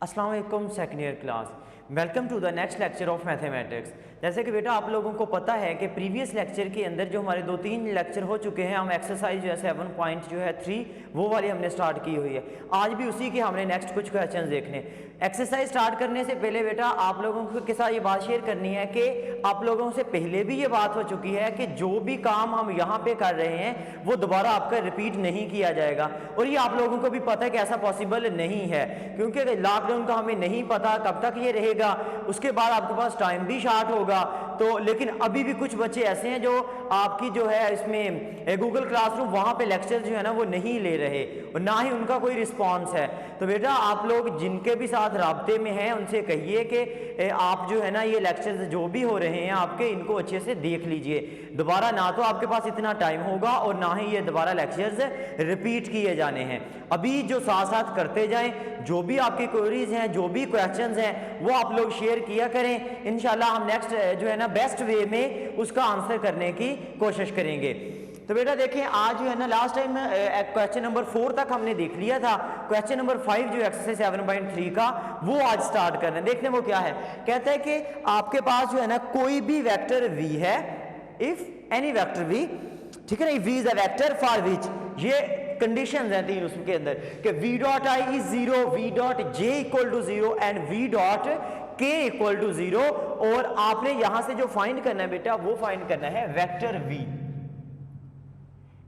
अस्सलाम वालेकुम second year class, welcome to the next lecture of mathematics. जैसे कि बेटा आप लोगों को पता है कि प्रीवियस लेक्चर के अंदर जो हमारे 2-3 लेक्चर हो चुके हैं, हम एक्सरसाइज जो है 7.3 वो वाली हमने स्टार्ट की हुई है। आज भी उसी के हमने नेक्स्ट कुछ क्वेश्चन देखने। एक्सरसाइज स्टार्ट करने से पहले बेटा आप लोगों के साथ ये बात शेयर करनी है कि आप लोगों से पहले भी ये बात हो चुकी है कि जो भी काम हम यहाँ पे कर रहे हैं वो दोबारा आपका रिपीट नहीं किया जाएगा, और ये आप लोगों को भी पता है कि ऐसा पॉसिबल नहीं है, क्योंकि लॉकडाउन का हमें नहीं पता कब तक ये रहेगा। उसके बाद आपके पास टाइम भी शार्ट होगा, तो लेकिन अभी भी कुछ बच्चे ऐसे हैं जो आपकी जो है इसमें गूगल क्लासरूम वहाँ पे लेक्चर जो है ना वो नहीं ले रहे और ना ही उनका कोई रिस्पॉन्स है। तो बेटा आप लोग जिनके भी साथ राब्ते में हैं उनसे कहिए कि आप जो है ना ये लेक्चर्स जो भी हो रहे हैं आपके, इनको अच्छे से देख लीजिए। दोबारा ना तो आपके पास इतना टाइम होगा और ना ही ये दोबारा लेक्चर्स रिपीट किए जाने हैं। अभी जो साथ साथ करते जाएं, जो भी आपकी क्वेरीज हैं, जो भी क्वेश्चंस हैं वो आप लोग शेयर किया करें। इंशाल्लाह हम नेक्स्ट जो है ना बेस्ट वे में उसका आंसर करने की कोशिश करेंगे। तो बेटा देखिए आज जो है ना लास्ट टाइम क्वेश्चन नंबर 4 तक हमने देख लिया था। क्वेश्चन नंबर 5 जो एक्सरसाइज 7.3 का वो आज स्टार्ट कर रहे हैं। देखने वो क्या है, कहता है कि आपके पास जो है ना कोई भी वेक्टर v है, इफ एनी वेक्टर v, ठीक है ना, v is a vector for which, ये कंडीशंस हैं तीन उसके अंदर कि v dot i is 0, v dot j equal to 0 and v dot k equal to 0। और आपने यहां से जो फाइंड करना है बेटा वो फाइंड करना है वेक्टर v,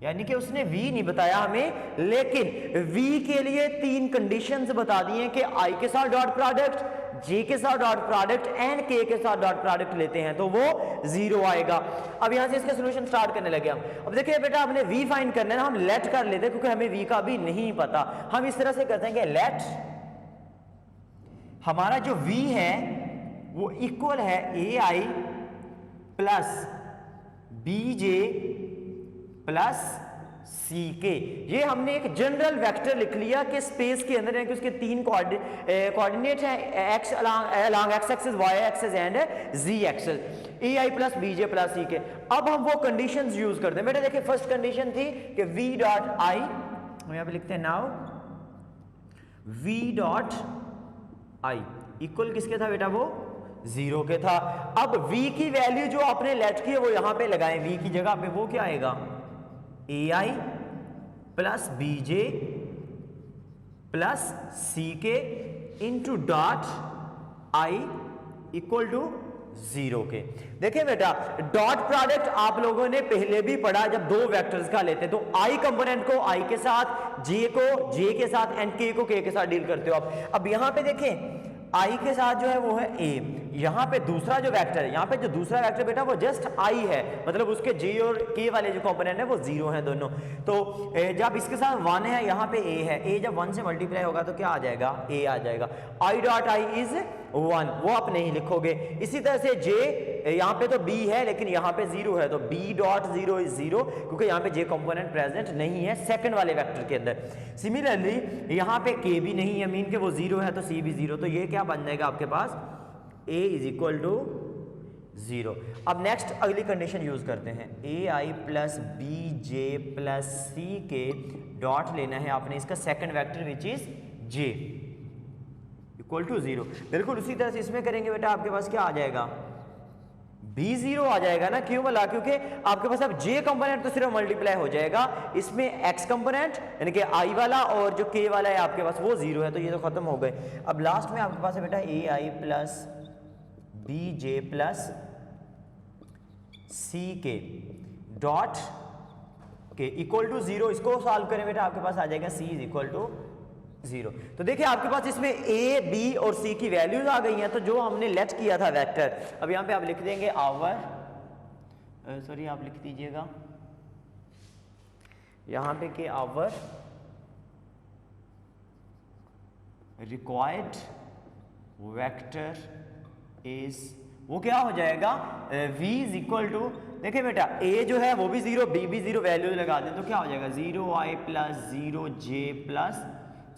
यानी कि उसने v नहीं बताया हमें, लेकिन v के लिए तीन कंडीशंस बता दी हैं कि i के साथ डॉट प्रोडक्ट, j के साथ डॉट प्रोडक्ट एंड k के साथ डॉट प्रोडक्ट लेते हैं तो वो 0 आएगा। अब यहां से इसके सॉल्यूशन स्टार्ट करने लगे हम। अब देखिए बेटा हमने v फाइंड करना है ना, हम लेट कर लेते हैं क्योंकि हमें v का भी नहीं पता। हम इस तरह से करते हैं कि लेट हमारा जो v है वो इक्वल है ai plus bj plus C के। ये हमने एक जनरल वेक्टर लिख लिया कि स्पेस के अंदर है कि उसके तीन कोऑर्डिनेट हैं, X along X axis, Y axis and Z axis, A I plus B J plus C K. अब हम वो कंडीशंस यूज करते हैं बेटा। देखिए फर्स्ट कंडीशन थी कि v डॉट आई, हम यहां पे लिखते हैं now v dot I equal किसके था बेटा, वो 0 के था। अब v की वैल्यू जो आपने लेट की है वो यहां पे लगाएं, v की जगह पे वो क्या आएगा, ai plus bj plus ck into dot i equal to 0 के। देखिए बेटा डॉट प्रोडक्ट आप लोगों ने पहले भी पढ़ा, जब दो वेक्टर्स का लेते तो i कंपोनेंट को i के साथ, j को j के साथ एंड k को k के साथ डील करते हो आप। अब यहां पे देखें i के साथ जो है वो है a, यहाँ पे दूसरा जो वेक्टर है, यहाँ पे जो दूसरा वेक्टर बेटा वो जस्ट i है, मतलब उसके j और k वाले जो कंपोनेंट है वो 0 है दोनों। तो जब इसके साथ 1 है, यहाँ पे a है, a जब 1 से मल्टीप्लाई होगा तो क्या आ जाएगा, a आ जाएगा। i डॉट i इज 1, वो आप नहीं लिखोगे। इसी तरह से j, यहाँ पे तो b है लेकिन यहाँ पे 0 है तो b डॉट 0 इज 0, क्योंकि यहाँ पे j कंपोनेंट प्रेजेंट नहीं है सेकंड वाले वेक्टर के अंदर। सिमिलरली यहाँ पे k भी नहीं है, मीन के वो 0 है तो c भी 0, तो ये क्या बन जाएगा आपके पास, a इज इक्वल टू 0। अब नेक्स्ट अगली कंडीशन यूज करते हैं, ai plus B J plus C K dot लेना है आपने इसका second vector which is j equal to 0। बिल्कुल उसी तरह से इसमें करेंगे बेटा, आपके पास क्या आ जाएगा, b 0 आ जाएगा ना, क्यों बोला, क्योंकि आपके पास अब j कंपोनेंट तो सिर्फ मल्टीप्लाई हो जाएगा, इसमें x कंपोनेंट यानी कि i वाला और जो k वाला है आपके पास वो 0 है, तो ये तो खत्म हो गए। अब लास्ट में आपके पास है बेटा ai plus B J plus C K dot के इक्वल टू 0। इसको सॉल्व करें बेटा आपके पास आ जाएगा c इज इक्वल टू 0। तो देखिए आपके पास इसमें a b और c की वैल्यूज आ गई हैं, तो जो हमने लेट किया था वेक्टर, अब यहां पे आप लिख देंगे आवर, सॉरी आप लिख दीजिएगा यहां पे कि आवर रिक्वायर्ड वेक्टर इज, वो क्या हो जाएगा, v इज इक्वल टू, देखिए बेटा a जो है वो भी 0, b भी 0, वैल्यू लगा दें तो क्या हो जाएगा 0i plus 0j plus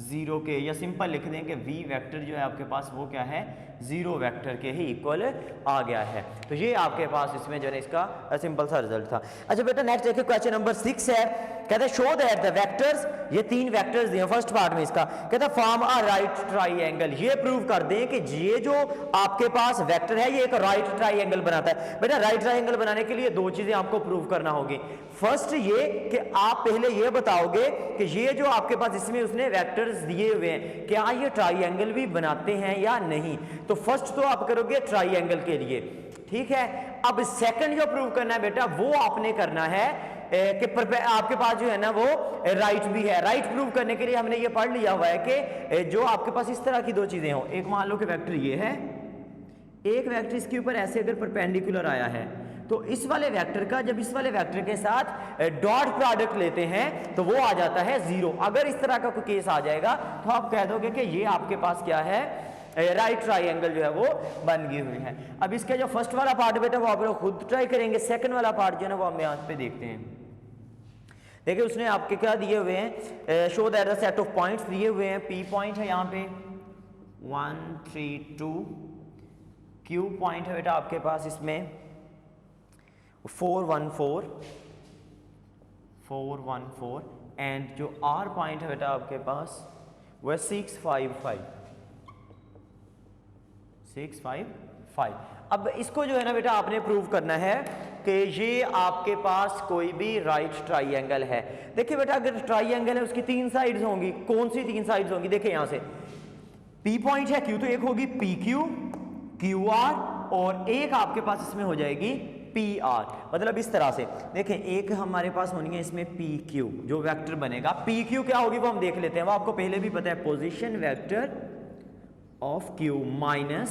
zero के, या सिंपल लिख दें कि वी वेक्टर जो है आपके पास वो क्या है, जीरो वेक्टर के ही इक्वल आ गया है। तो ये आपके पास इसमें जो है इसका सिंपल सा रिजल्ट था। अच्छा बेटा नेक्स्ट देखिए क्वेश्चन नंबर 6 है, कहता है शो दैट द वेक्टर्स, ये 3 वेक्टर्स दिए फर्स्ट पार्ट में इसका, कहता है फॉर्म अ राइट ट्राइंगल, ये प्रूव कर दें कि ये जो आपके पास वेक्टर है ये एक राइट ट्राइंगल बनाता है। बेटा राइट ट्राइंगल बनाने के लिए 2 चीजें आपको प्रूव करना होगी। फर्स्ट ये कि आप पहले ये बताओगे कि ये जो आपके पास इसमें उसने वेक्टर्स दिए हुए हैं क्या ये ट्राइंगल भी बनाते हैं या नहीं। तो फर्स्ट तो आप करोगे ट्राइंगल के लिए, ठीक है। अब सेकंड जो प्रूव करना है बेटा वो आपने करना है कि आपके पास जो है ना वो राइट भी है। राइट प्रूव करने के लिए हमने ये पढ़ लिया हुआ है कि जो आपके पास इस तरह की 2 चीजें हो, एक मान लो कि वेक्टर ये है, एक वेक्टर इसके ऊपर ऐसे अगर परपेंडिकुलर आया है तो इस वाले वेक्टर का जब इस वाले वेक्टर के साथ डॉट प्रोडक्ट लेते हैं तो वो आ जाता है 0। अगर इस तरह का कोई केस आ जाएगा तो आप कह दोगे कि ये आपके पास क्या है, राइट ट्राइंगल जो है वो बन गई हुई है। अब इसका जो फर्स्ट वाला पार्ट बेटा वो आप लोग खुद ट्राई करेंगे, सेकंड वाला पार्ट जो है ना वो हम यहाँ पे देखते हैं। देखिए उसने आपके क्या दिए हुए हैं, show that the set of points दिए हुए हैं, पी पॉइंट है यहाँ पे 1 3 2, क्यू पॉइंट है बेटा आपके पास इसमें 4 1 4 एंड जो आर पॉइंट है बेटा आपके पास वह 6 5 5। अब इसको जो है ना बेटा आपने प्रूव करना है कि ये आपके पास कोई भी राइट ट्राइंगल है। देखिए बेटा अगर ट्राइंगल है उसकी 3 साइड्स होंगी, कौन सी 3 साइड्स होंगी, देखिए यहां से P पॉइंट है, Q तो एक होगी PQ QR और एक आपके पास इसमें हो जाएगी PR। मतलब इस तरह से देखें, एक हमारे पास होनी है इसमें PQ जो वेक्टर बनेगा। PQ क्या होगी वो हम देख लेते हैं, वो आपको पहले भी पता है, position vector of Q minus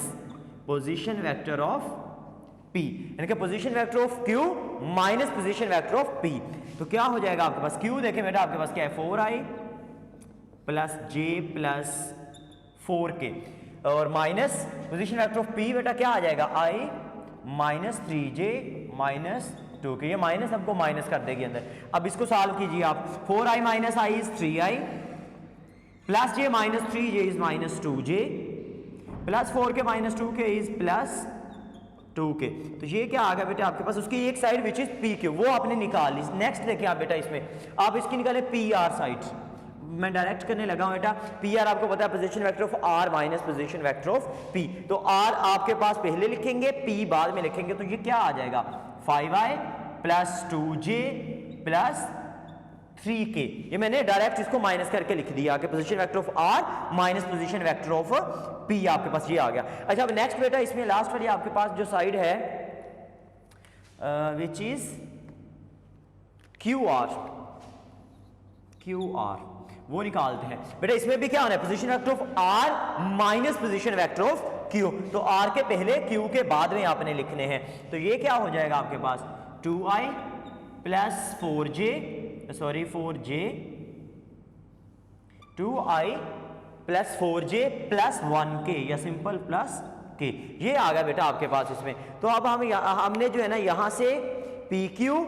position vector of P, यानी कि position vector of Q minus position vector of P। तो क्या हो जाएगा आपके पास, Q देखें बेटा आपके पास क्या है 4i plus J plus 4k और minus position vector of P बेटा क्या आ जाएगा I minus 3J minus 2k, ये माइनस हमको माइनस कर देगी अंदर। अब इसको सॉल्व कीजिए आप, 4i minus i is 3i plus j minus 3j is minus 2j plus 4k minus 2k is plus 2k। तो ये क्या आ गया बेटा आपके पास, उसकी एक साइड विच इज PQ वो आपने निकाल ली। नेक्स्ट देखिए आप बेटा इसमें आप इसकी निकाले PR साइड, मैं डायरेक्ट करने लगा हूं बेटा। PR आपको पता है position vector of R minus position vector of P, तो R आपके पास पहले लिखेंगे P बाद में लिखेंगे, तो ये क्या आ जाएगा 5i plus 2j plus 3k। ये मैंने डायरेक्ट इसको माइनस करके लिख दिया कि position vector of R minus position vector of P आपके पास ये आ गया। अच्छा अब नेक्स्ट बेटा इसमें लास्ट वाली आपके पास जो साइड है विच इज QR वो निकालते हैं बेटा। इसमें भी क्या होना है, position vector of R minus position vector of Q, तो R के पहले Q के बाद में आपने लिखने हैं। तो ये क्या हो जाएगा आपके पास 2i plus 4j 2i plus 4j plus 1k या सिंपल प्लस k, ये आ गया बेटा आपके पास इसमें। तो अब हमने जो है ना यहां से PQ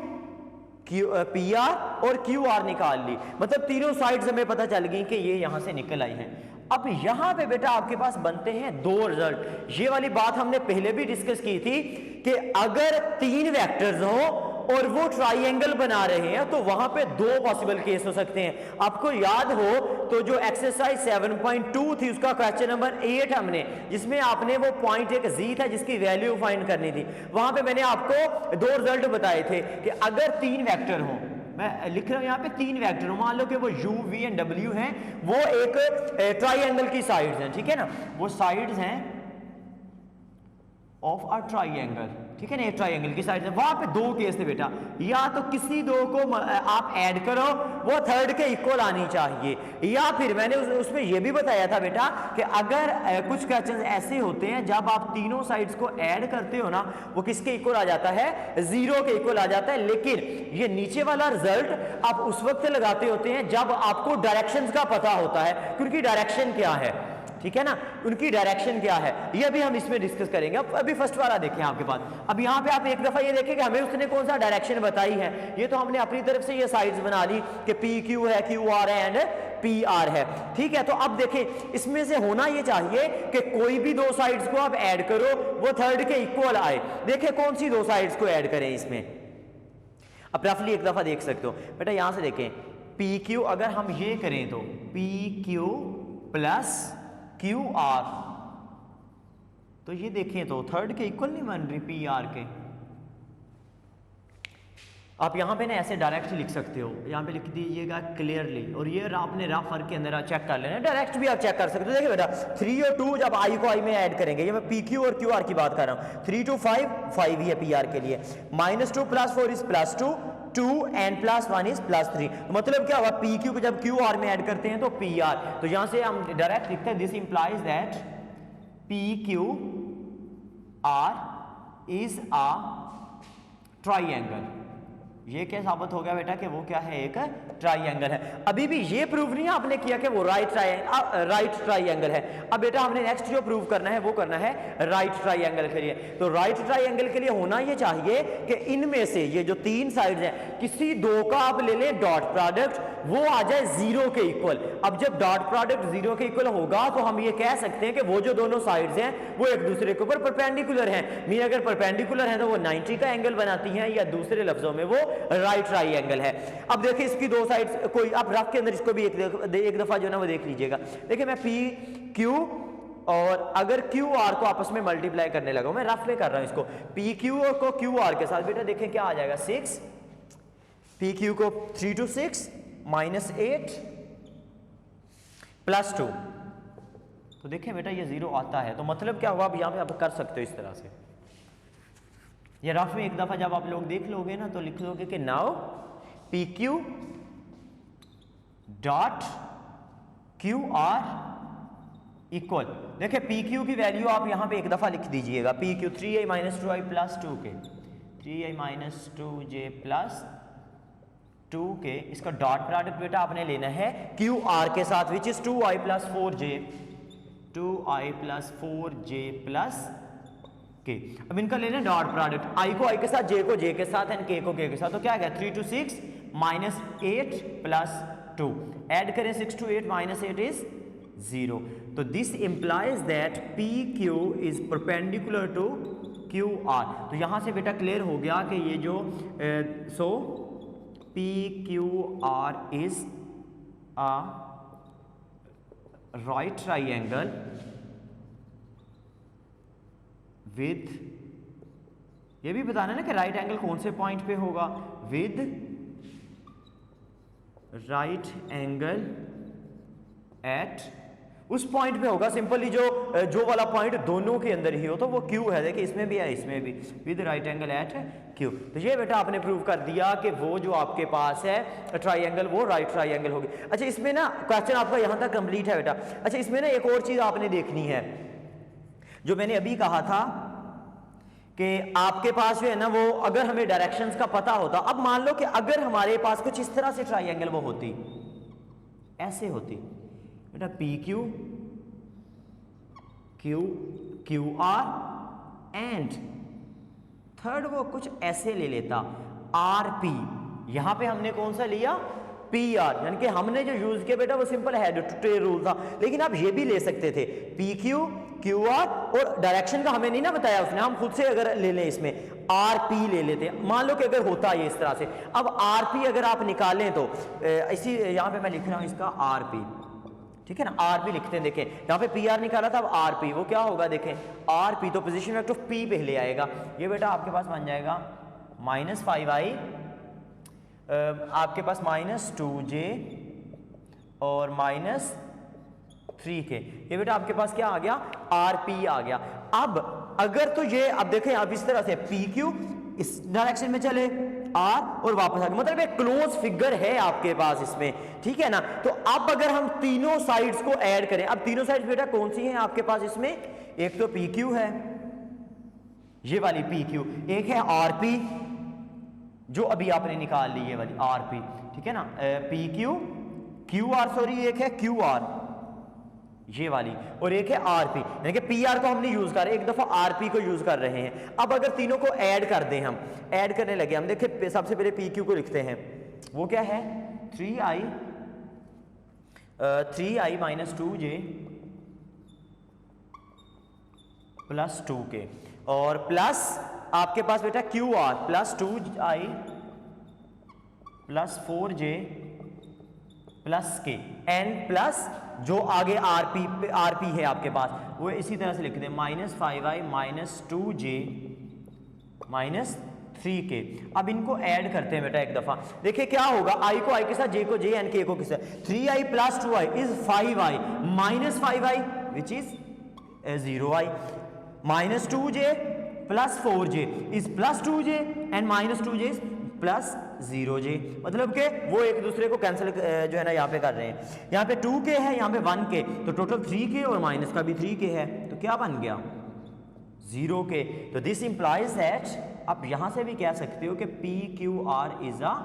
PR और QR निकाल ली, मतलब तीनों साइड्स हमें पता चल गई कि ये यहां से निकल आई हैं। अब यहां पे बेटा आपके पास बनते हैं 2 रिजल्ट। ये वाली बात हमने पहले भी डिस्कस की थी कि अगर 3 वेक्टर्स हो और वो ट्राइंगल बना रहे हैं तो वहां पे 2 पॉसिबल केस हो सकते हैं। आपको याद हो तो जो एक्सरसाइज 7.2 थी उसका क्वेश्चन नंबर 8 हमने, जिसमें आपने वो पॉइंट एक जी था जिसकी वैल्यू फाइंड करनी थी, वहां पे मैंने आपको 2 रिजल्ट बताए थे कि अगर 3 वेक्टर हो, मैं लिख रहा हूं यहाँ पे 3 वेक्टर हो, मान लो कि वो U V एंड W हैं, वो एक ट्राइंगल की साइड्स हैं, ठीक है ना, वो साइड्स हैं ऑफ अ ट्राइंगल, ठीक है ना, एक ट्राइंगल की साइड है। वहां पे 2 केस थे बेटा, या तो किसी 2 को आप ऐड करो वो थर्ड के इक्वल आनी चाहिए, या फिर मैंने उसमें ये भी बताया था बेटा कि अगर कुछ क्वेश्चंस ऐसे होते हैं जब आप तीनों साइड्स को ऐड करते हो ना वो किसके इक्वल आ जाता है, 0 के इक्वल आ जाता है। लेकिन ये नीचे वाला रिजल्ट आप उस वक्त लगाते होते हैं जब आपको डायरेक्शंस का पता होता है, क्योंकि डायरेक्शन क्या है, ठीक है ना, उनकी डायरेक्शन क्या है, ये भी हम इसमें डिस्कस करेंगे। अब अभी फर्स्ट वाला देखें आपके पास। अब यहाँ पे आप एक दफा ये देखें कि हमें उसने कौन सा डायरेक्शन बताई है। ये तो हमने अपनी तरफ से ये साइड्स बना ली कि PQ है, QR है एंड पी आर है। ठीक है, तो अब देखें इसमें से होना ये चाहिए कि कोई भी दो साइड्स को आप ऐड करो वो थर्ड के इक्वल आए। देखें कौन सी दो साइड्स को ऐड करें इसमें, अब रफली एक दफा देख सकते हो बेटा, यहां से देखें पी क्यू अगर हम ये करें तो P Q plus Q R, तो ये देखें तो थर्ड के इक्वल नहीं बन रही पी आर के। आप यहाँ पे ना ऐसे डायरेक्ट लिख सकते हो, यहाँ पे लिख दीजिएगा क्लियरली, और ये आपने रफ वर्क के अंदर चेक कर लेना, डायरेक्ट भी आप चेक कर सकते हो। देखिए बेटा 3 और 2 जब आई को आई में ऐड करेंगे, ये मैं पी क्यू और क्यू आर की बात कर रहा हूँ, 3 to 5 5 ही है पी आर के लिए, -2 + 4 इज +2, 2 and +1 इज +3। तो मतलब क्या हुआ, पी क्यू को जब क्यू आर में ऐड करते हैं तो पी आर, तो यहाँ से हम डायरेक्ट लिखते हैं this implies that P Q R is a triangle. ये क्या साबित हो गया बेटा कि वो क्या है, एक ट्राइंगल है। अभी भी ये प्रूव नहीं आपने किया कि वो राइट ट्राइंगल है। अब बेटा हमने नेक्स्ट जो प्रूव करना है वो करना है राइट ट्राइंगल के लिए। तो राइट ट्राइंगल के लिए होना ये चाहिए कि इनमें से ये जो तीन साइड्स हैं किसी दो का आप ले लें डॉट प्रोडक्ट, वो आ जाए 0 के इक्वल। अब जब डॉट प्रोडक्ट 0 के इक्वल होगा तो हम ये कह सकते हैं कि वो जो दोनों साइड्स हैं वो एक दूसरे के ऊपर परपेंडिकुलर हैं। मीन अगर परपेंडिकुलर हैं तो वो 90 का एंगल बनाती हैं, या दूसरे लफ्जों में वो राइट ट्राइंगल है। अब देखिए इसकी दो साइड्स कोई, आप रफ के अंदर इसको भी एक दफा जो ना वो देख लीजिएगा। देखिए मैं पी क्यू और अगर क्यू आर को आपस में मल्टीप्लाई करने लगा, मैं रफ में कर रहा हूं इसको, पी क्यू को क्यू आर के साथ, बेटा देखें क्या आ जाएगा 6, पी क्यू को 3 to 6 -8 +2, तो देखें बेटा ये 0 आता है। तो मतलब क्या हुआ, अब यहां पे आप कर सकते हो इस तरह से, ये रफ में एक दफा जब आप लोग देख लोगे ना तो लिख लोगे कि now P Q dot Q R equal, देखिए पी क्यू की वैल्यू आप यहां पे एक दफा लिख दीजिएगा, पी क्यू 3i - 2i + 2 के, 3i - 2j + 2 के, इसका डॉट प्रोडक्ट बेटा आपने लेना है क्यू आर के साथ, which is 2i + 4j, 2i + 4j + के। अब इनका लेना डॉट प्रोडक्ट, i को i के साथ, j को j के साथ एंड k को k के साथ, तो क्या है 3 to 6 -8 + 2, ऐड करें 6 to 8 -8 इज 0। तो this implies that P Q is perpendicular to Q R. तो यहां से बेटा क्लियर हो गया कि ये जो so P Q R is a right triangle with, ये भी बताना ना कि राइट एंगल कौन से पॉइंट पे होगा, विद राइट एंगल एट, उस पॉइंट पे होगा सिंपली जो वाला पॉइंट दोनों के अंदर ही हो, तो वो क्यू है। देखिए इसमें भी है इसमें भी, with right angle at Q. तो ये बेटा आपने प्रूव कर दिया कि वो जो आपके पास है ट्राइंगल वो राइट ट्राइंगल होगी। अच्छा इसमें ना क्वेश्चन आपका यहां तक कंप्लीट है बेटा। अच्छा इसमें ना एक और चीज आपने देखनी है, जो मैंने अभी कहा था कि आपके पास जो है ना वो अगर हमें डायरेक्शंस का पता होता, अब मान लो कि अगर हमारे पास कुछ इस तरह से ट्राइंगल वो होती, ऐसे होती बेटा, P Q Q Q are and third वो कुछ ऐसे ले लेता आर पी, यहां पे हमने कौन सा लिया पी आर, यानी कि हमने जो यूज किया बेटा वो simple head to tail rule था, लेकिन आप ये भी ले सकते थे पी क्यू क्यू आर, और डायरेक्शन का हमें नहीं ना बताया उसने, हम खुद से अगर ले लें इसमें आर पी ले लेते हैं, मान लो कि अगर होता है इस तरह से। अब आर पी अगर आप निकालें तो इसी यहां पे मैं लिख रहा हूं इसका आर पी, ठीक है ना, आर पी लिखते हैं। देखें यहां पे पी आर निकाला था, अब आर पी वो क्या होगा, देखें आर पी तो पोजीशन वेक्टर ऑफ पी पहले आएगा, ये बेटा आपके पास बन जाएगा -5i, आपके पास -2j और -3k, ये बेटा आपके पास क्या आ गया आर पी आ गया। अब अगर तो ये, अब देखें आप इस तरह से पी क्यू इस डायरेक्शन में चले आर और वापस आ गए, मतलब एक क्लोज फिगर है आपके पास इसमें, ठीक है ना। तो अब अगर हम तीनों साइड्स को ऐड करें, अब तीनों साइड्स बेटा कौन सी हैं आपके पास इसमें, एक तो पी क्यू है ये वाली पी क्यू, एक है आर पी जो अभी आपने निकाल ली ये वाली आर पी, ठीक है ना, P Q Q are, sorry एक है क्यू आर ये वाली, और एक है आर पी, यानी कि पी आर को हमने यूज कर रहे हैं, एक दफा आर पी को यूज कर रहे हैं। अब अगर तीनों को ऐड कर दें, हम ऐड करने लगे, हम देखिए सबसे पहले पी क्यू को लिखते हैं, वो क्या है 3i 3i minus 2j plus 2k और प्लस आपके पास बेटा QR plus 2i plus 4j plus k and plus जो आगे RP है आपके पास वो इसी तरह से लिख दें minus 5i minus 2j minus 3k। अब इनको ऐड करते हैं बेटा एक दफा, देखिए क्या होगा, i को i के साथ, j को j एंड k को किस 3i plus 2i is 5i minus 5i which is 0i minus 2j plus 4j is plus 2j and minus 2j is plus 0j, मतलब कि वो एक दूसरे को कैंसिल जो है ना यहाँ पे कर रहे हैं। यहाँ पे 2k है, यहाँ पे 1k, तो टोटल 3k और माइनस का भी 3k है, तो क्या बन गया 0k। तो दिस इंप्लाइज दैट आप यहां से भी कह सकते हो कि PQR इज अ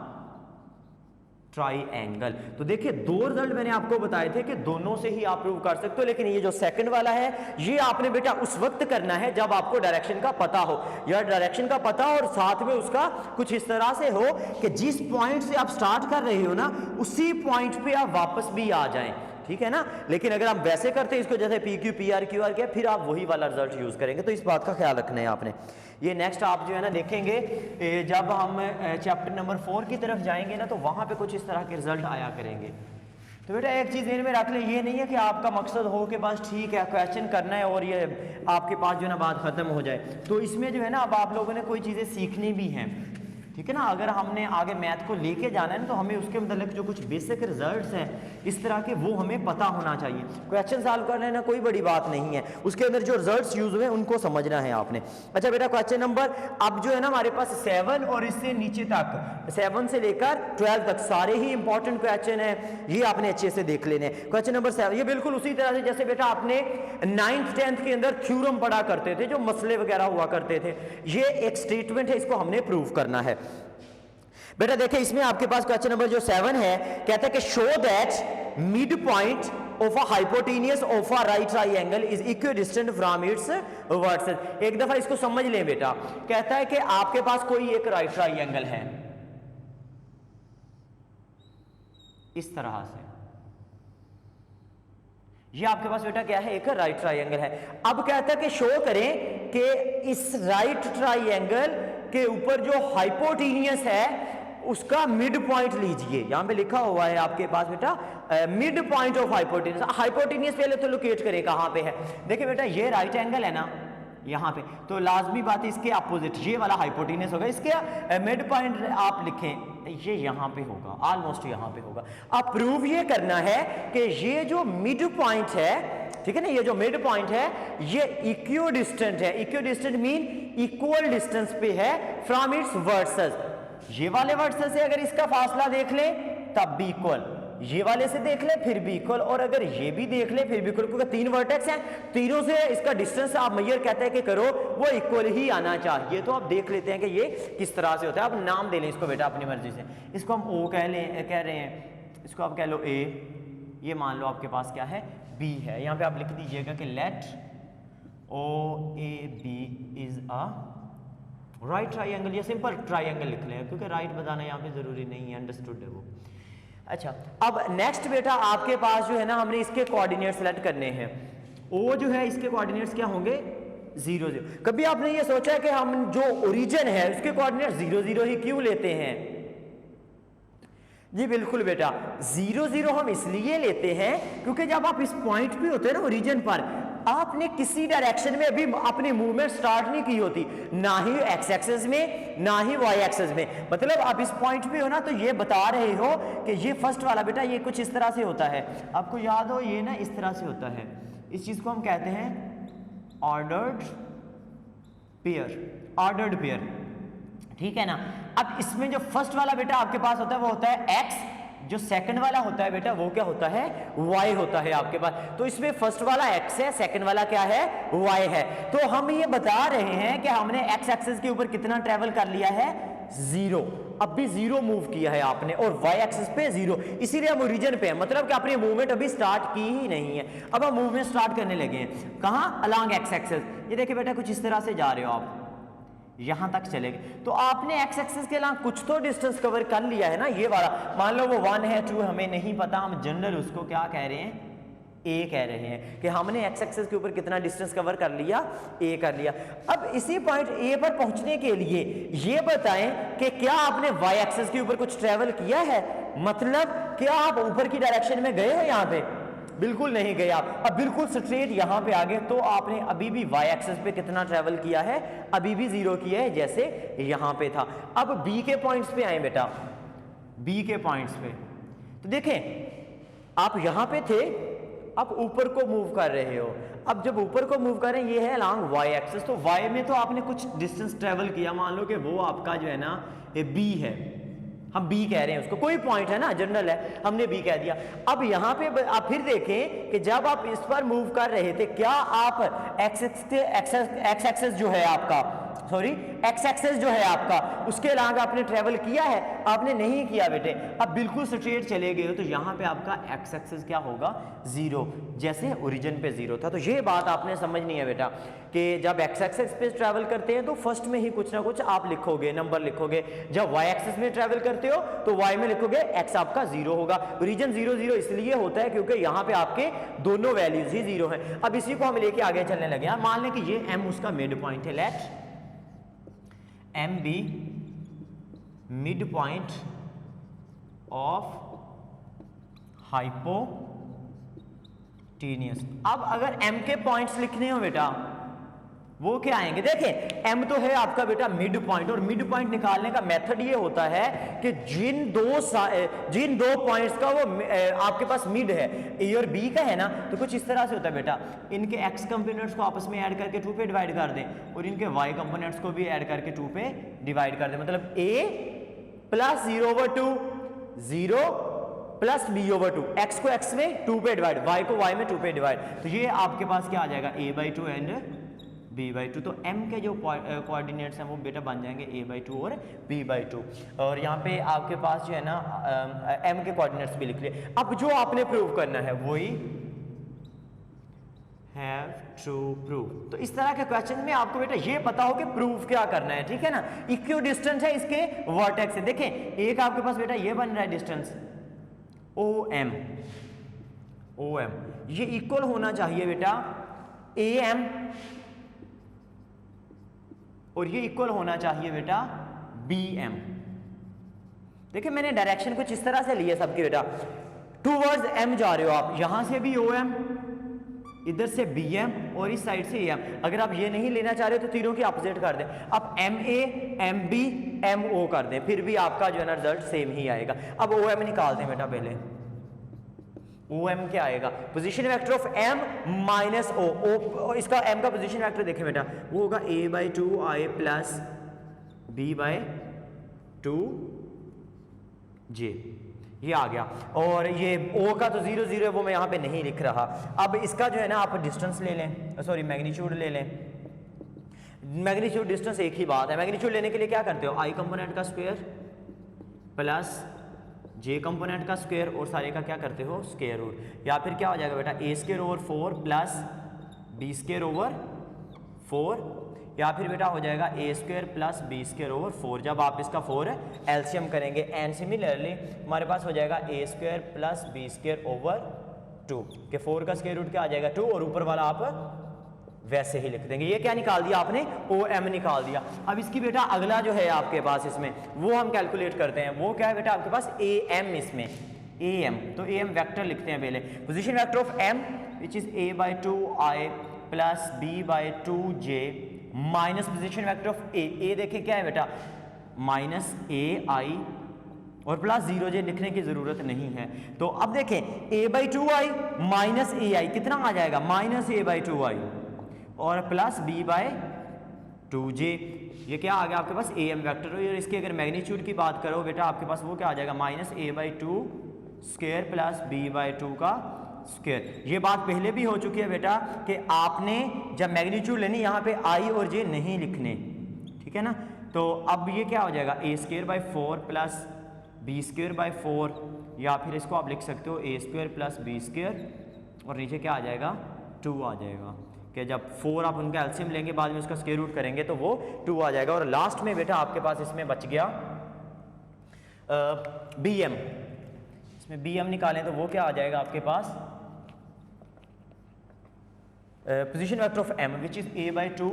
ट्राइएंगल। तो देखिए दो रिजल्ट मैंने आपको बताए थे कि दोनों से ही आप प्रूव कर सकते हो, लेकिन ये जो सेकंड वाला है ये आपने बेटा उस वक्त करना है जब आपको डायरेक्शन का पता हो, या डायरेक्शन का पता हो और साथ में उसका कुछ इस तरह से हो कि जिस पॉइंट से आप स्टार्ट कर रहे हो ना उसी पॉइंट पे आप वापस भी आ जाएं, ठीक है ना। लेकिन अगर आप वैसे करते इसको जैसे PQ PR QR किया फिर आप वही वाला रिजल्ट यूज करेंगे, तो इस बात का ख्याल रखना है आपने। ये नेक्स्ट आप जो है ना देखेंगे जब हम चैप्टर नंबर 4 की तरफ जाएंगे ना तो वहां पे कुछ इस तरह के रिजल्ट आया करेंगे। तो बेटा एक चीज में रख ले, ये नहीं है कि आपका मकसद हो कि बस ठीक है क्वेश्चन करना है और ये आपके पास जो है ना बात खत्म हो जाए। तो इसमें जो है ना अब आप लोगों ने कोई चीजें सीखनी भी हैं, ठीक है ना। अगर हमने आगे मैथ को लेके जाना है ना तो हमें उसके मतलब जो कुछ बेसिक रिजल्ट्स हैं इस तरह के वो हमें पता होना चाहिए। क्वेश्चन सॉल्व करना है ना कोई बड़ी बात नहीं है, उसके अंदर जो रिजल्ट्स यूज हुए उनको समझना है आपने। अच्छा बेटा क्वेश्चन नंबर अब जो है ना हमारे पास 7 और इससे नीचे तक 7 से लेकर 12 तक सारे ही इंपॉर्टेंट क्वेश्चन है, ये आपने अच्छे से देख लेने। क्वेश्चन नंबर 7 ये बिल्कुल उसी तरह से जैसे बेटा आपने 9th 10th के अंदर थ्योरम पढ़ा करते थे, जो मसले वगैरह हुआ करते थे, ये एक स्टेटमेंट है, इसको हमने प्रूव करना है। बेटा देखिए इसमें आपके पास क्वेश्चन नंबर जो 7 है कहता है कि show that mid point of a hypotenuse of a right triangle is equidistant from its versus. एक दफा इसको समझ लें बेटा, कहता है कि आपके पास कोई एक राइट ट्राइएंगल है इस तरह से, ये आपके पास बेटा क्या है एक राइट ट्राइएंगल है। अब कहता है कि शो करें कि इस राइट ट्राइएंगल के ऊपर जो हाइपोटेनियस है उसका मिड पॉइंट लीजिए। यहां पे लिखा हुआ है आपके पास बेटा mid point of hypotenuse. Hypotenuse पहले तो लोकेट करें कहां पे है, देखिए बेटा ये राइट एंगल है ना यहाँ पे, तो लाजमी बात है इसके अपोजिट ये वाला हाइपोटेनियस होगा, इसके मिड पॉइंट आप लिखें ये यहाँ पे होगा, ऑलमोस्ट यहाँ पे होगा। अब प्रूव ये करना है कि ये जो मिड पॉइंट है, ठीक है ना, ये जो मिड पॉइंट है ये इक्विडिस्टेंट है। इक्विडिस्टेंट मीन इक्वल डिस्टेंस पे है फ्रॉम इट्स वर्सेस। ये वाले वर्सेस से अगर इसका फासला देख ले तब भी इक्वल, ये वाले से देख ले फिर भी इक्वल, और अगर ये भी देख ले फिर भी इक्वल, क्योंकि 3 वर्टेक्स हैं, तीनों से इसका डिस्टेंस आप मेजर कहते हैं कि करो वो इक्वल ही आना चाहिए। तो आप देख लेते हैं कि ये किस तरह से होता है। आप नाम दे लें इसको बेटा अपनी मर्जी से, इसको हम O कह रहे हैं, इसको आप कह लो A, ये मान लो आपके पास क्या है B है। यहाँ पे आप लिख दीजिएगा कि let OAB is a right triangle, या सिंपल ट्राइएंगल लिख लें क्योंकि राइट बताना यहाँ पे जरूरी नहीं है, अंडरस्टूड है वो। अच्छा अब नेक्स्ट बेटा आपके पास जो है ना हमने इसके कोऑर्डिनेट सेलेक्ट करने हैं। O जो है इसके कोऑर्डिनेट्स क्या होंगे 0 0। कभी आपने ये सोचा कि हम जो ओरिजिन है उसके कोऑर्डिनेट 0 0 ही क्यों लेते हैं? जी बिल्कुल बेटा 0 0 हम इसलिए लेते हैं क्योंकि जब आप इस पॉइंट पे होते हैं ना ओरिजिन पर, आपने किसी डायरेक्शन में अभी अपनी मूवमेंट स्टार्ट नहीं की होती, ना ही एक्स एक्सिस में ना ही वाई एक्सिस में। मतलब आप इस पॉइंट पे हो ना तो ये बता रहे हो कि ये फर्स्ट वाला बेटा ये कुछ इस तरह से होता है, आपको याद हो ये ना इस तरह से होता है। इस चीज को हम कहते हैं ऑर्डर्ड पेयर, ठीक है ना। अब इसमें जो फर्स्ट वाला बेटा आपके पास होता है वो होता है एक्स, जो सेकंड वाला होता है बेटा वो क्या होता है y होता है आपके पास। तो इसमें फर्स्ट वाला x है, सेकंड वाला क्या है y है। तो हम ये बता रहे हैं कि हमने x एक्सिस के ऊपर कितना ट्रेवल कर लिया है 0, अब भी 0 मूव किया है आपने, और y एक्सिस पे 0, इसीलिए हम ओरिजिन पे हैं, मतलब कि अपनी मूवमेंट अभी स्टार्ट की ही नहीं है। अब हम मूवमेंट स्टार्ट करने लगे हैं कहां अलोंग x एक्सिस। ये देखिए बेटा कुछ इस तरह से जा रहे हो आप, यहां तक चले गए तो आपने एक्स एक्सिस के अलावा कुछ तो डिस्टेंस कवर कर लिया है ना, ये वाला। मान लो वो 1 है 2 हमें नहीं पता, हम जनरल उसको क्या कह रहे हैं, ए कह रहे हैं कि हमने एक्स एक्सिस के ऊपर कितना डिस्टेंस कवर कर लिया, ए कर लिया। अब इसी पॉइंट ए पर पहुंचने के लिए ये बताएं कि क्या आपने वाई एक्सिस के ऊपर कुछ ट्रेवल किया है, मतलब क्या आप ऊपर की डायरेक्शन में गए हो यहाँ पे, बिल्कुल नहीं गए आप। अब बिल्कुल स्ट्रेट यहाँ पे आ गए तो आपने अभी भी वाई एक्सिस पे कितना ट्रेवल किया है, अभी भी 0 किया है जैसे यहाँ पे था। अब बी के पॉइंट्स पे आए बेटा, बी के पॉइंट्स पे तो देखें आप यहाँ पे थे, आप ऊपर को मूव कर रहे हो। अब जब ऊपर को मूव कर रहे हैं, ये है अलॉन्ग वाई एक्सिस, तो वाई में तो आपने कुछ डिस्टेंस ट्रेवल किया, मान लो कि वो आपका जो है ना ये बी है, हम बी कह रहे हैं उसको, कोई पॉइंट है ना जनरल है, हमने बी कह दिया। अब यहाँ पे आप फिर देखें कि जब आप इस पर मूव कर रहे थे, क्या आप एक्स एक्सेस जो है आपका, सॉरी एक्स एक्सेस जो है आपका, उसके अलावा आपने ट्रेवल किया है, आपने नहीं किया बेटे। अब बिल्कुल स्ट्रेट चले गए हो तो यहाँ पे आपका एक्स एक्सेस क्या होगा, 0, जैसे ओरिजिन पे 0 था। तो ये बात आपने समझनी है बेटा कि जब एक्स एक्सेस पे ट्रैवल करते हैं तो फर्स्ट में ही कुछ ना कुछ आप लिखोगे, नंबर लिखोगे। जब वाई एक्सेस में ट्रैवल करते हो तो वाई में लिखोगे एक्स आपका 0 होगा। ओरिजिन 0 0 इसलिए होता है क्योंकि यहाँ पे आपके दोनों वैल्यूज ही 0 हैं। अब इसी को हम लेके आगे चलने लगे। मान लें कि ये एम उसका मिड पॉइंट है, let M be mid point of hypotenuse. अब अगर m के पॉइंट्स लिखने हो बेटा, वो क्या आएंगे, देखें m तो है आपका बेटा मिड पॉइंट, और मिड पॉइंट निकालने का मेथड ये होता है कि जिन दो पॉइंट्स का वो आपके पास मिड है, a और b का है ना, तो कुछ इस तरह से होता है बेटा, इनके x कंपोनेंट्स को आपस में ऐड करके 2 पे डिवाइड कर दें और इनके y कंपोनेंट्स को भी ऐड करके 2 पे डिवाइड कर दें। मतलब a plus 0/2 0 plus b over 2, x को x में 2 पे डिवाइड, y को y में 2 पे डिवाइड, तो ये आपके पास क्या आ जाएगा a/2 एंड b/2। तो m के जो कोऑर्डिनेट्स हैं वो बेटा बन जाएंगे a/2 और b/2। और यहाँ पे आपके पास जो है ना m के कोऑर्डिनेट्स भी लिख लिए। अब जो आपने प्रूव करना है वही हैव टू प्रूव। तो इस तरह के क्वेश्चन में आपको बेटा ये पता हो कि प्रूफ क्या करना है, ठीक है ना। इक्वि डिस्टेंस है इसके वर्टेक्स से, देखें एक आपके पास बेटा ये बन रहा है डिस्टेंस OM, ये इक्वल होना चाहिए बेटा AM, और ये इक्वल होना चाहिए बेटा BM। देखिए मैंने डायरेक्शन कुछ इस तरह से लिया सबके बेटा, टूवर्ड्स M जा रहे हो आप, यहां से भी OM, इधर से BM और इस साइड से AM। अगर आप ये नहीं लेना चाह रहे तो तीनों की अपोजिट कर दें, आप MA MB MO कर दें, फिर भी आपका जो है ना रिजल्ट सेम ही आएगा। अब OM निकाल दें बेटा, पहले OM क्या आएगा, position vector of M minus O, इसका M का पोजीशन वेक्टर देखें बेटा, वो होगा a/2i प्लस b/2j, ये आ गया। और ये O का तो 0 0 है, वो मैं यहाँ पे नहीं लिख रहा। अब इसका जो है ना आप डिस्टेंस ले लें, सॉरी मैग्नीट्यूड ले लें। मैग्नीट्यूड डिस्टेंस एक ही बात है। मैग्नीट्यूड लेने के लिए क्या करते हो, i कंपोनेंट का स्क्वायर प्लस j कंपोनेंट का स्क्वायर और सारे का क्या करते हो स्क्वायर रूट, या फिर क्या हो जाएगा बेटा a²/4 प्लस b²/4, या फिर बेटा हो जाएगा a² प्लस b²/4। जब आप इसका 4 एलसीएम करेंगे, एंड सिमिलरली हमारे पास हो जाएगा a² प्लस b²/2 के 4 का स्क्वायर रूट क्या आ जाएगा 2, और ऊपर वाला आप वैसे ही लिख देंगे। ये क्या निकाल दिया आपने, OM निकाल दिया। अब इसकी बेटा अगला जो है आपके पास इसमें वो हम कैलकुलेट करते हैं, वो क्या है बेटा आपके पास AM, इसमें AM, तो AM वेक्टर लिखते हैं पहले, position vector of M which is a/2i plus b/2j minus position vector of A देखें क्या है बेटा माइनस AI और प्लस 0j लिखने की जरूरत नहीं है। तो अब देखें a/2i माइनस AI कितना आ जाएगा, माइनस a/2i और प्लस b/2j, ये क्या आ गया आपके पास AM वेक्टर। और इसके अगर मैग्नीट्यूड की बात करो बेटा आपके पास वो क्या आ जाएगा minus a/2 square plus b/2 का स्क्वायर। ये बात पहले भी हो चुकी है बेटा कि आपने जब मैग्नीट्यूड लेनी यहाँ पे I और J नहीं लिखने, ठीक है ना। तो अब ये क्या हो जाएगा a²/4 प्लस b²/4, या फिर इसको आप लिख सकते हो a² प्लस b² और नीचे क्या आ जाएगा 2 आ जाएगा। कि जब 4 आप उनका एलसीएम लेंगे बाद में उसका स्क्वायर रूट करेंगे तो वो 2 आ जाएगा। और लास्ट में बेटा आपके पास इसमें बच गया BM, इसमें BM निकालें तो वो क्या आ जाएगा आपके पास, position vector of M which is A/2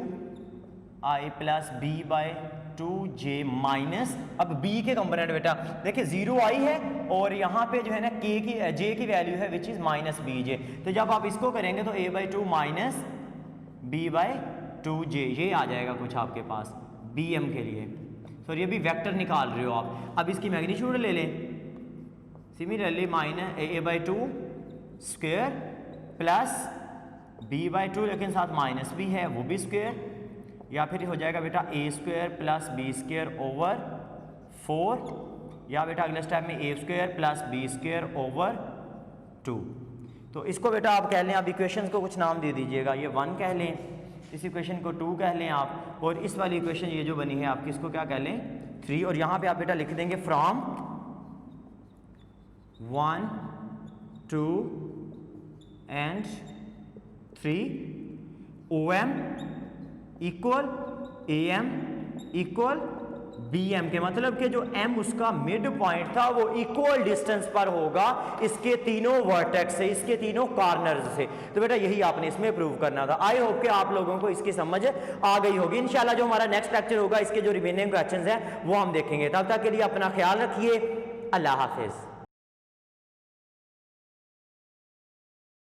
I plus B/2J minus, अब B के कंपोनेंट बेटा देखिए 0 I है और यहाँ पे जो है ना J की वैल्यू है विच इज -BJ, तो जब आप इसको करेंगे तो A/2 माइनस B/2J ये आ जाएगा कुछ आपके पास BM के लिए। सॉरी ये भी वेक्टर निकाल रहे हो आप। अब इसकी मैग्नीट्यूड ले लें, similarly minus A/2 square plus B/2 लेकिन साथ माइनस भी है वो भी स्क्वायर, या फिर हो जाएगा बेटा A² प्लस B² ओवर 4, या बेटा अगले स्टेप में A² प्लस B² ओवर 2। तो इसको बेटा आप कह लें, आप इक्वेशंस को कुछ नाम दे दीजिएगा, ये 1 कह लें, इस इक्वेशन को 2 कह लें आप, और इस वाली इक्वेशन ये जो बनी है आपकी इसको क्या कह लें 3, और यहाँ पे आप बेटा लिख देंगे from 1 2 and 3 OM equal AM equal BM के, मतलब कि जो M उसका मिड पॉइंट था वो इक्वल डिस्टेंस पर होगा इसके तीनों वर्टेक्स से, इसके तीनों कॉर्नर्स से। तो बेटा यही आपने इसमें प्रूव करना था। आई होप कि आप लोगों को इसकी समझ आ गई होगी। इंशाल्लाह जो हमारा नेक्स्ट लेक्चर होगा इसके जो रिमेनिंग क्वेश्चंस हैं वो हम देखेंगे। तब तक के लिए अपना ख्याल रखिए। अल्लाह हाफिज।